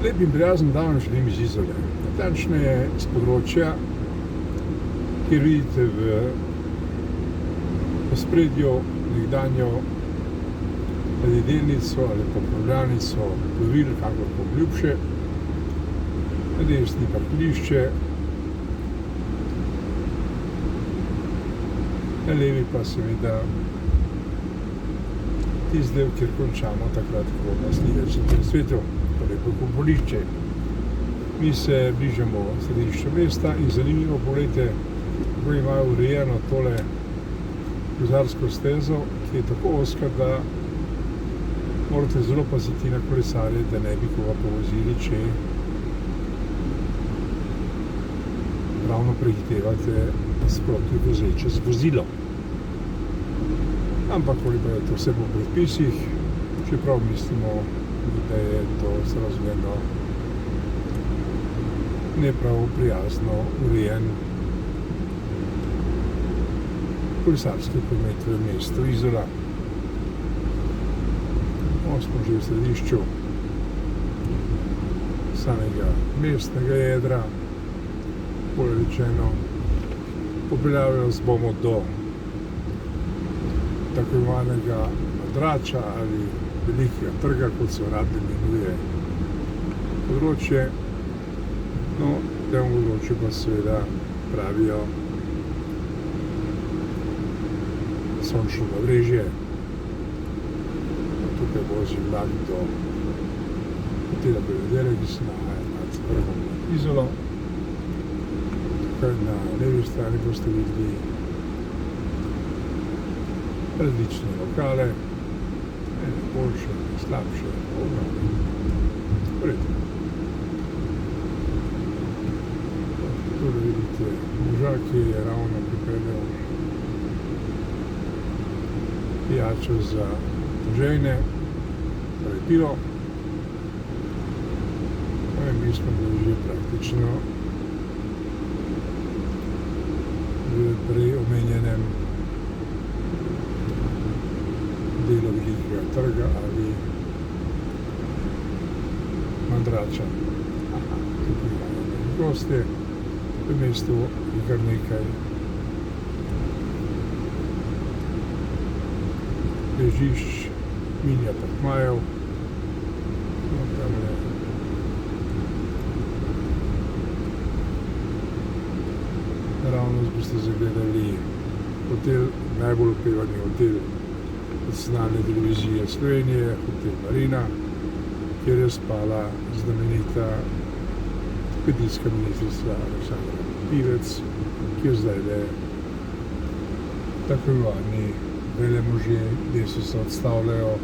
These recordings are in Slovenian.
Lep in prijazen dan želim iz Izole. Natančneje z področja, kjer vidite v ospredju nekdanjo ladjedelnico ali popravljalnico plovil, kakor ljubše, na desni parkirišče, na levi pa seveda tisti del, kjer končamo takrat, ko nas ni več na tem svetu, torej pokopališče. Mi se bližamo središču mesta in zanimivo, pogledajte, kako imajo urejeno tole kozarsko stezo, ki je tako ozka, da morate zelo paziti na kolesarje, da ne bi koga povozili, če ravno prehitevate sproti vozeče z vozilo. Ampak koliko je to vse po predpisih, čeprav mislimo, da je to razumeno neprav prijazno urejen kolesarski promet v mestu Izola. Smo že v središču samega mestnega jedra, bolje rečeno, popeljali nas bomo do tako imenovanega Madrača ali Velikega trga, kot se uradno imenuje področje. No, temu področju pa seveda pravijo sončno nabrežje. Tukaj vozi vlak do hotela Belvedere, ki se nahaja nad vrhom nad Izolo. Tukaj na levi strani boste videli različne lokale, ene boljše, slabše, v redu. Tukaj vidite moža, ki je ravno pripeljal pijačo za žejne, torej pivo. Mi smo bili že praktično v prej omenjenem delu Velikega trga ali Madrača. Tukaj imamo goste, v mestu je kar nekaj ležišč, mini apartmajev. Naravnost boste zagledali hotel, najbolj opevani hotel nacionalne televizije Slovenije, hotel Marina, kjer je spala znamenita kmetijska ministrica Aleksandra Pivec, ki je zdaj le tako imenovani velemožje, kjer se odstavljajo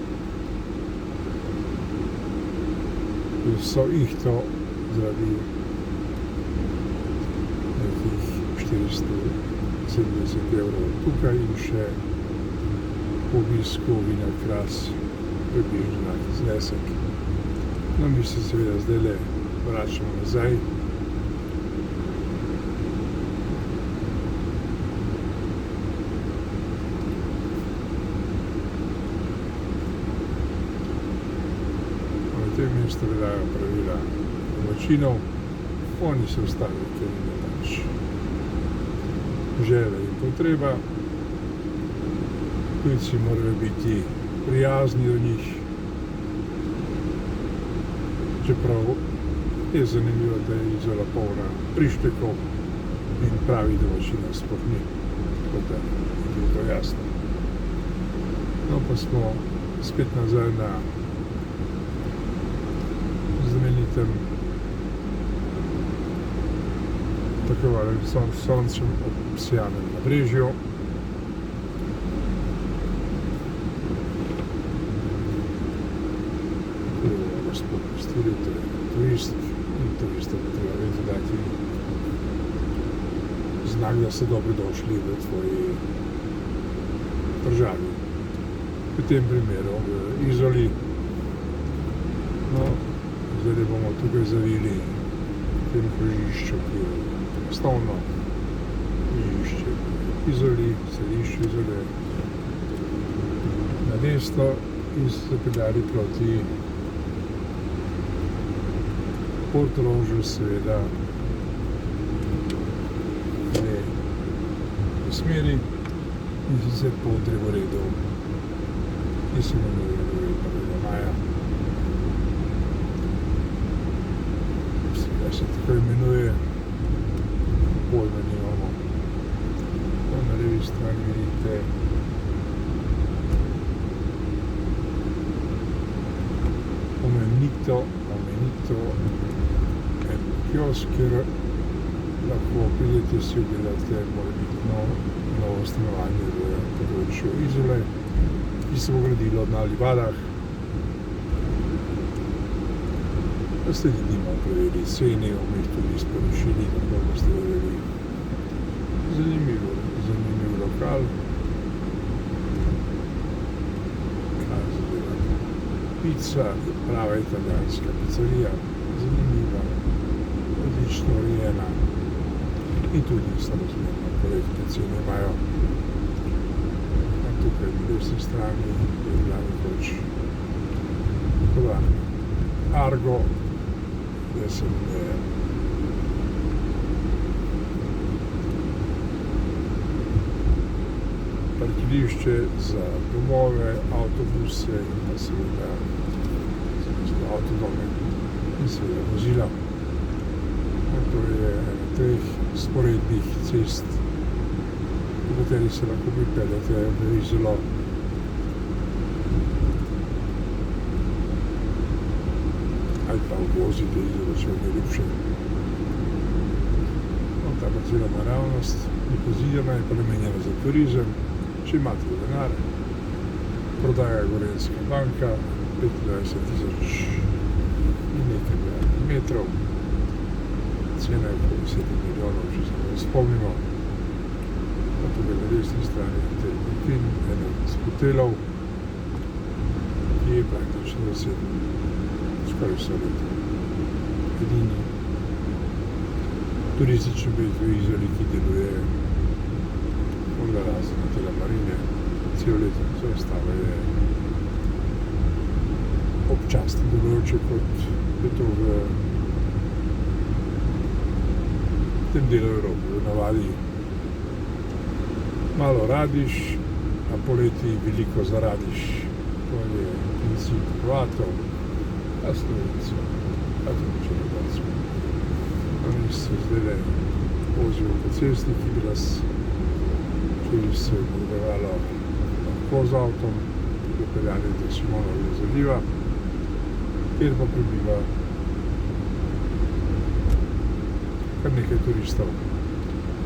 vso ihto zaradi nekih 470 evrov tukaj in še po obisku Vina Kras približno enak znesek. No, mi se seveda zdaj le vračamo nazaj. V tem mestu veljajo pravila domačinov, oni se ustavijo, ker je pač želja in potreba. Tujci morajo biti prijazni do njih, čeprav je zanimivo, da je Izola polna prištekov in pravi domačina sploh ni, tako da je to jasno. No, pa smo spet nazaj na znamenitem tako imenovanem sončnem obsijanem nabrežju. Gospod postilil, to je turist in turistom treba vedeti dati znak, da so dobrodošli v tvoji državi. V tem primeru v Izoli. No, zdaj bomo tukaj zavili v tem križišču, ki je osnovno križišče v Izoli, središču Izole, na desno in se zapeljali proti Portorožu seveda gre v smeri in sicer po drevoredu, ki se imenuje 1. maja. Kaj se tako imenuje, pojma nimamo. Na levi strani vidite omenito en kiosk, kjer lahko pridete si ogledate morebitno novo stanovanje v področju Izole, ki se bo gradilo na Livadah. Sledimo preverili cene, jih tudi sporočili, tako boste vedeli. Zanimiv lokal. Kaj zadeva? Pica, prava italijanska pizzerija, zanimiva, odlično urejena in tudi samozmerno korektne cene imajo. Tukaj na desni strani je bila nekoč tovarna Argo, da se imenuje parkirišče za domove, avtobuse in pa seveda avtodome in seveda vozila. To je ena 3 sporednih cest, po kateri se lahko pripeljete v Izolo. Ali pa obvozite Izolo, če vam je ljubše. Ta parcela naravnost je pozidana, je pa namenjena za turizem. Če imate denar, prodaja Gorenjska banka, 25.000 in nekaj metrov. Cena je okoli 7 milijonov, če se ne spomnimo. Tukaj na desni strani je eden iz hotelov, ki je praktično zaseden skoraj vse leto. Edini turistični objekt v Izoli, ki deluje morda razen Hotela Marine celo leto, vse ostalo je občasno delujoče, kot je to v tem delu Evrope, v navadi. Malo radiš, a poleti veliko zaradiš. To je princip Hrvatov, a Slovencev, a tudi Črnogorcev. Oni se zdaj vozijo po cesti, ki bi nas, če bi se nadevalo lahko z avtom, dopeljali do Simonovega zaliva, kjer pa prebiva kar nekaj turistov. V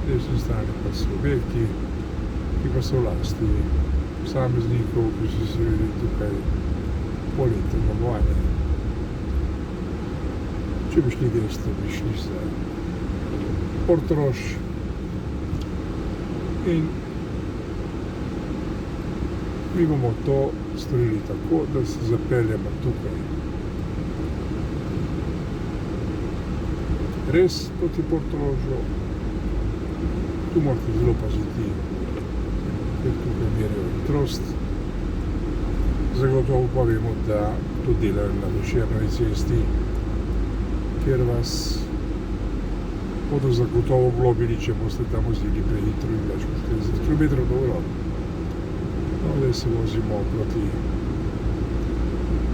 desni strani pa so objekti, ki pa so v lasti posameznikov, ki so se videli tukaj poletno domovanje. Če bi šli desno, bi šli za Portorož in mi bomo to storili tako, da se zapeljemo tukaj res proti Portorožu. Tu morate zelo paziti, ker tukaj merijo hitrost. Zagotovo pa vemo, da to delajo na Večernovi cesti, kjer vas bodo zagotovo globili, če boste tam vozili prehitro in več kot 40 km/h. Zdaj se vozimo proti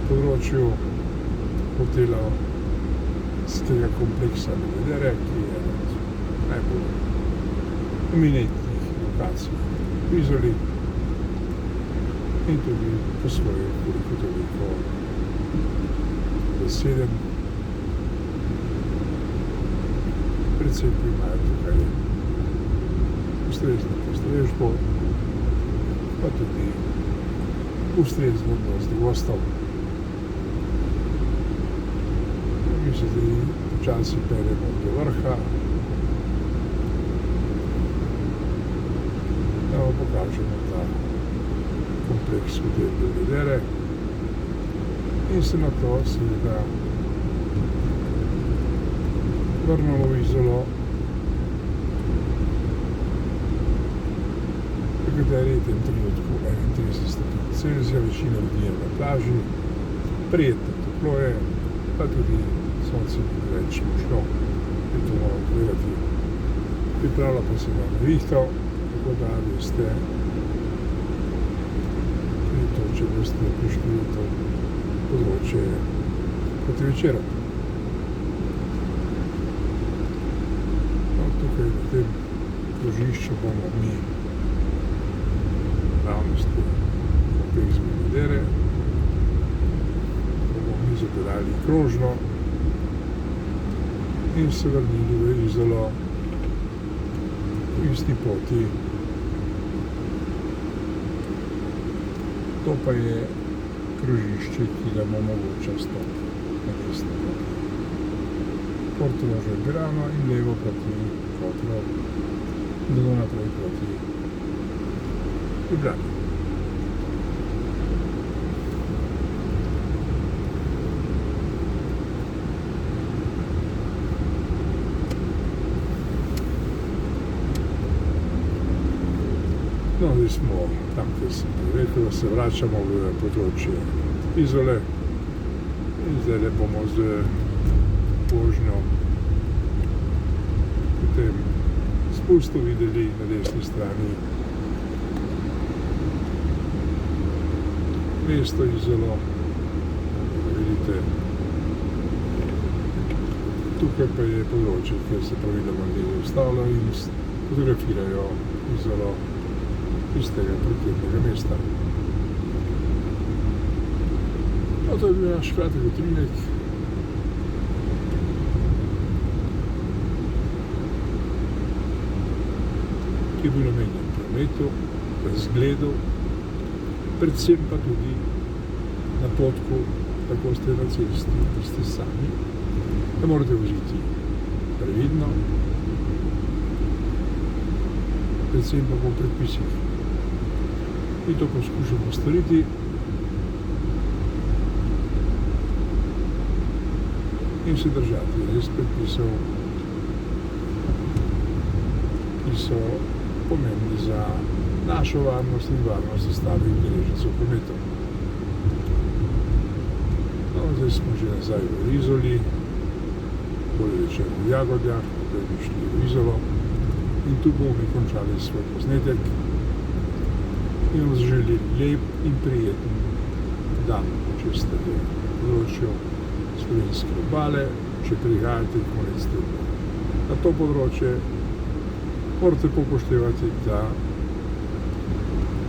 področju hotelskega kompleksa Belvedere, ki je ena od najbolj eminentnih lokacij v Izoli in tudi po svoje koliko toliko zaseden. Predvsem pa imajo tukaj ustrezno postrežbo, pa tudi ustrezno odnos do gostov. Mi se zdaj počasi peljemo do vrha, da vam pokažemo ta kompleks hotel Belvedere in se na to seveda vrnemo v Izolo, v kateri je v tem trenutku 31 stopinj Celzija, večina ljudi je na plaži, prijetno toplo je, pa tudi sonce ni več močno, je to moramo povedati. Pripravlja pa se na nevihto, tako da veste, če boste prišli v to področje proti večeru. No, tukaj v tem krožišču bomo mi ravnosti kompleks Belvedere, bomo mi zapeljali krožno in se vrnili v Izolo v isti poti. To pa je krožišče, ki ga mu omogoča stop na desno proti Portorožu Pirano in levo proti Kotrju, zelo naprej proti Ljubljani. No, zdaj smo tam, kjer sem rekel, da se vračamo v področje Izole in zdaj bomo z vožnjo potem spustu videli na desni strani mesto Izolo. Vidite, tukaj pa je področje, kjer se praviloma ljudje ustavljajo in fotografirajo Izolo iz tega prijetnega mesta. No, to je bil naš kratek utrinek. Ki je bil namenjen prometu, razgledu, predvsem pa tudi napotku, tako ste na cesti, ki ste sami, da morate voziti previdno, predvsem pa po predpisih. In to poskušamo storiti. In se držati res predpisov, ki so pomembni za našo varnost in varnost ostalih udeležencev v prometu. No, zdaj smo že nazaj v Izoli, bolje večer v Jagodjah, da bi šli v Izolo in tu bomo mi končali svoj posnetek. In vam želim lep in prijeten dan, če ste v področju slovenske obale, če prihajate konec tedna na to področje, morate popoštevati, da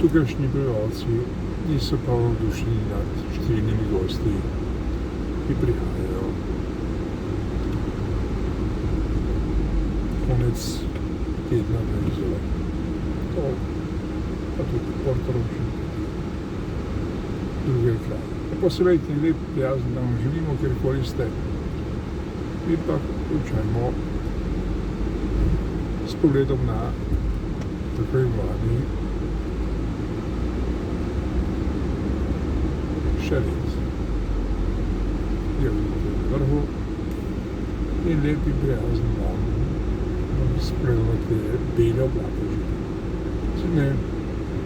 tukajšnji prebivalci niso pa navdušeni nad številnimi gosti, ki prihajajo konec tedna v Izolo. To pa tudi Portorož in druge kraje. Posebej lep, prijazen dan vam želimo, kjerkoli ste. Mi pa končajmo s pogledom na tako imenovani Šalet. Je vidite na vrhu in lep in prijazen dan. Spremljate bele oblake.